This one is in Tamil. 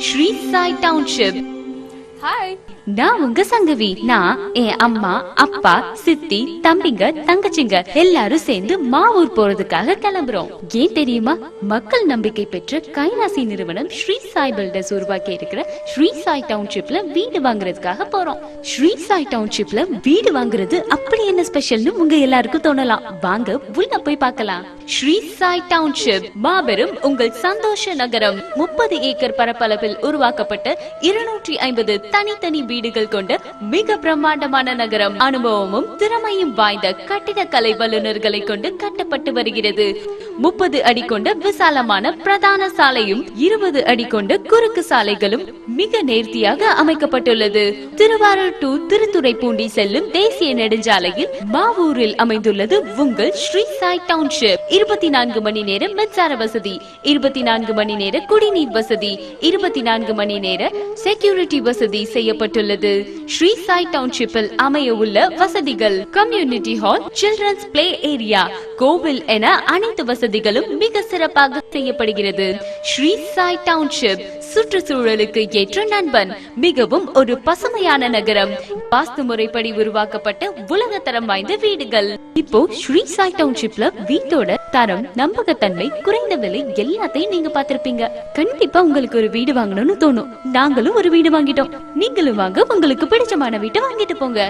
ஸ்ரீ சாய் டவுன்ஷிப். ஹாய், நான் உங்க சங்கவி. நான் என் அம்மா, அப்பா, சித்தி, தம்பிங்க, தங்கச்சிங்க எல்லாரும் சேர்ந்து மாவூர் போறதுக்காக கிளம்புறோம். ஏன் தெரியுமா? மக்கள் நம்பிக்கை பெற்ற கைராசி நிறுவனம் ஸ்ரீ சாய் பில்டர்ஸ் உருவாக்கி இருக்கிற ஸ்ரீ சாய் டவுன்ஷிப்ல வீடு வாங்குறதுக்காக போறோம். ஸ்ரீ சாய் டவுன்ஷிப்ல வீடு வாங்குறது அப்படி என்ன ஸ்பெஷல்னு உங்க எல்லாருக்கும் தோணலாம். வாங்க உள்ள போய் பார்க்கலாம். ஸ்ரீ சாய் டவுன்ஷிப் மாபெரும் உங்கள் சந்தோஷ நகரம். 30 ஏக்கர் பரப்பளவில் உருவாக்கப்பட்ட 250 தனித்தனி வீடுகள் கொண்ட மிக பிரம்மாண்டமான நகரம். அனுபவமும் திறமையும் வாய்ந்த கட்டிடக்கலை வல்லுநர்களை கொண்டு கட்டப்பட்டு வருகிறது. 30 அடி கொண்ட விசாலமான பிரதான சாலையும் 20 அடி கொண்ட குறுக்கு சாலைகளும் மிக நேர்த்தியாக அமைக்கப்பட்டுள்ளது. திருவாரூர் டு திருத்துறைப்பூண்டி செல்லும் தேசிய நெடுஞ்சாலையில் மாவூரில் அமைந்துள்ளது உங்கள் ஸ்ரீ சாய் டவுன்ஷிப். 24 மணி நேர மின்சார வசதி, 24 மணி நேர குடிநீர் வசதி, 24 மணி நேர செக்யூரிட்டி வசதி செய்யப்பட்டுள்ளது. ஸ்ரீ சாய் டவுன்ஷிப்பில் அமைய உள்ள வசதிகள்: community hall, children's play area, கோவில் என அனைத்து வசதிகளும் மிக சிறப்பாக செய்யப்படுகிறது. ஸ்ரீ சாய் டவுன்ஷிப் சுற்றுச்சூழலுக்கு ஏற்ற நண்பன், மிகவும் ஒரு பசுமையான நகரம், வாஸ்து முறைப்படி உருவாக்கப்பட்ட உலகத்தரம் வாய்ந்த வீடுகள். இப்போ ஸ்ரீ சாய் டவுன்ஷிப்ல வீட்டோட தரம், நம்பகத்தன்மை, குறைந்த விலை எல்லாத்தையும் நீங்க பார்த்திருப்பீங்க. கண்டிப்பா உங்களுக்கு ஒரு வீடு வாங்கணும்னு தோணும். நாங்களும் ஒரு வீடு வாங்கிட்டோம். நீங்களும் வாங்க, உங்களுக்கு பிடிச்சமான வீட்டை வாங்கிட்டு போங்க.